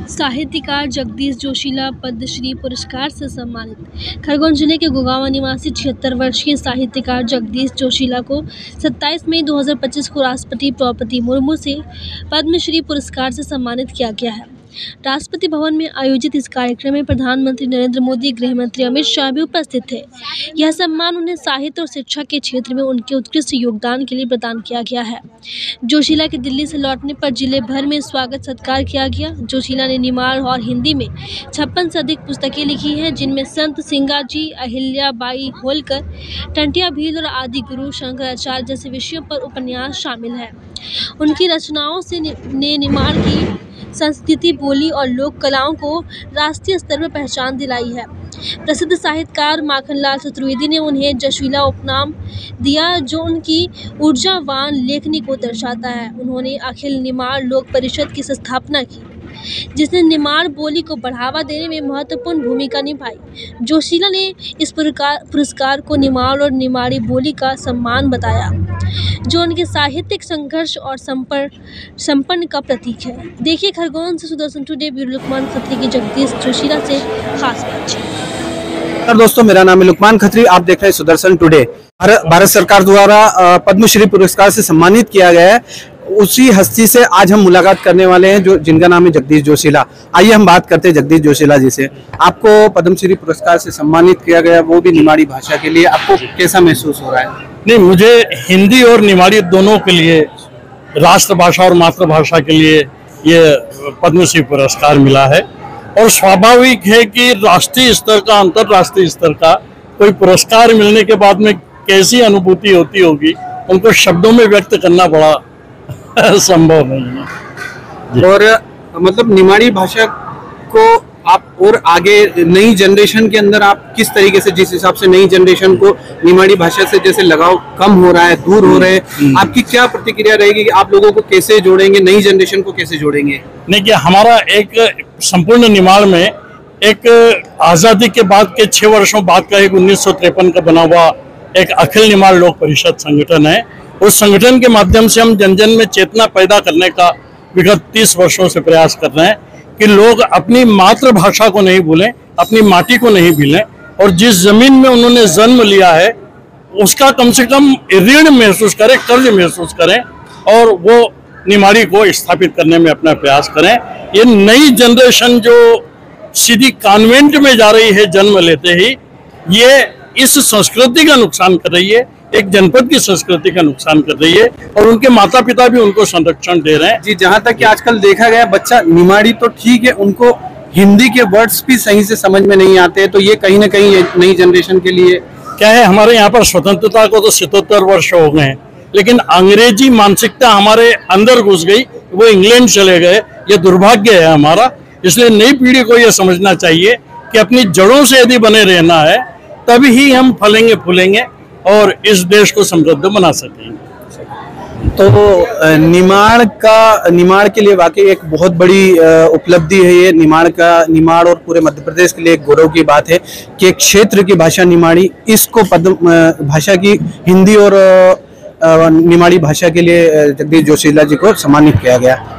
साहित्यकार जगदीश जोशीला पद्मश्री पुरस्कार से सम्मानित। खरगोन जिले के गोगावा निवासी 76 वर्षीय साहित्यकार जगदीश जोशीला को 27 मई 2025 को राष्ट्रपति द्रौपदी मुर्मू से पद्मश्री पुरस्कार से सम्मानित किया गया है। राष्ट्रपति भवन में आयोजित इस कार्यक्रम में प्रधानमंत्री नरेंद्र मोदी, गृह मंत्री अमित शाह भी उपस्थित थे। यह सम्मान उन्हें साहित्य और शिक्षा के क्षेत्र में उनके उत्कृष्ट योगदान के लिए प्रदान किया गया है। जोशीला के दिल्ली से लौटने पर जिले भर में स्वागत सत्कार किया गया। जोशीला ने निमाड़ और हिंदी में 56 से अधिक पुस्तकें लिखी हैं, जिनमें संत सिंगाजी, अहिल्या बाई होलकर, टंटिया भील और आदि गुरु शंकराचार्य जैसे विषयों पर उपन्यास शामिल है। उनकी रचनाओं से ने निमाड़ की संस्कृति, बोली और लोक कलाओं को राष्ट्रीय स्तर पर पहचान दिलाई है। प्रसिद्ध साहित्यकार माखनलाल चतुर्वेदी ने उन्हें जोशीला उपनाम दिया, जो उनकी ऊर्जावान लेखनी को दर्शाता है। उन्होंने अखिल निमाड़ लोक परिषद की स्थापना की, जिसने निमाड़ बोली को बढ़ावा देने में महत्वपूर्ण भूमिका निभाई। जोशीला ने इस पुरस्कार को निमाड़ और निमाड़ी बोली का सम्मान बताया, जो उनके साहित्यिक संघर्ष और संपन्न का प्रतीक है। देखिए खरगोन से सुदर्शन टुडे ब्यूरो लुकमान खत्री की जगदीश जोशीला से खास बातचीत। दोस्तों, मेरा नाम है लुकमान खत्री, आप देख रहे हैं सुदर्शन टुडे। भारत सरकार द्वारा पद्मश्री पुरस्कार से सम्मानित किया गया है, उसी हस्ती से आज हम मुलाकात करने वाले हैं जिनका नाम है जगदीश जोशीला। आइए हम बात करते हैं जगदीश जोशीला जी से। आपको पद्मश्री पुरस्कार से सम्मानित किया गया, वो भी निमाड़ी भाषा के लिए, आपको कैसा महसूस हो रहा है? नहीं, मुझे हिंदी और निमाड़ी दोनों के लिए, राष्ट्रभाषा और मातृभाषा के लिए ये पद्मश्री पुरस्कार मिला है। और स्वाभाविक है कि राष्ट्रीय स्तर का, अंतर्राष्ट्रीय स्तर का कोई पुरस्कार मिलने के बाद में कैसी अनुभूति होती होगी, उनको शब्दों में व्यक्त करना बड़ा संभव नहीं है। और मतलब निमाड़ी भाषा को आप और आगे नई जनरेशन के अंदर आप किस तरीके से, जिस हिसाब से नई जनरेशन को निमाड़ी भाषा से जैसे लगाव कम हो रहा है, दूर हो रहे हैं, आपकी क्या प्रतिक्रिया रहेगी कि आप लोगों को कैसे जोड़ेंगे, नई जनरेशन को कैसे जोड़ेंगे? नहीं, कि हमारा एक संपूर्ण निमाड़ में एक आज़ादी के बाद के 6 वर्षों बाद का एक 1953 का बना हुआ एक अखिल निमाड़ लोक परिषद संगठन है। उस संगठन के माध्यम से हम जन जन में चेतना पैदा करने का विगत 30 वर्षों से प्रयास कर रहे हैं कि लोग अपनी मातृभाषा को नहीं भूलें, अपनी माटी को नहीं भूलें, और जिस जमीन में उन्होंने जन्म लिया है उसका कम से कम ऋण महसूस करें, कर्ज महसूस करें, और वो निमाड़ी को स्थापित करने में अपना प्रयास करें। ये नई जनरेशन जो सीधी कॉन्वेंट में जा रही है जन्म लेते ही, ये इस संस्कृति का नुकसान कर रही है, एक जनपद की संस्कृति का नुकसान कर रही है, और उनके माता पिता भी उनको संरक्षण दे रहे हैं। जी, जहाँ तक कि आजकल देखा गया, बच्चा निमाड़ी तो ठीक है, उनको हिंदी के वर्ड्स भी सही से समझ में नहीं आते हैं, तो ये कहीं ना कहीं नई जनरेशन के लिए क्या है, हमारे यहाँ पर स्वतंत्रता को तो 77 वर्ष हो गए हैं, लेकिन अंग्रेजी मानसिकता हमारे अंदर घुस गई, वो इंग्लैंड चले गए। ये दुर्भाग्य है हमारा। इसलिए नई पीढ़ी को ये समझना चाहिए कि अपनी जड़ों से यदि बने रहना है, तभी ही हम फलेंगे फूलेंगे और इस देश को समृद्ध बना सकेंगे। तो निमाड़ के लिए वाकई एक बहुत बड़ी उपलब्धि है ये। निमाड़ और पूरे मध्य प्रदेश के लिए एक गौरव की बात है कि एक क्षेत्र की भाषा निमाड़ी, इसको भाषा की हिंदी और निमाड़ी भाषा के लिए जगदीश जोशीला जी को सम्मानित किया गया।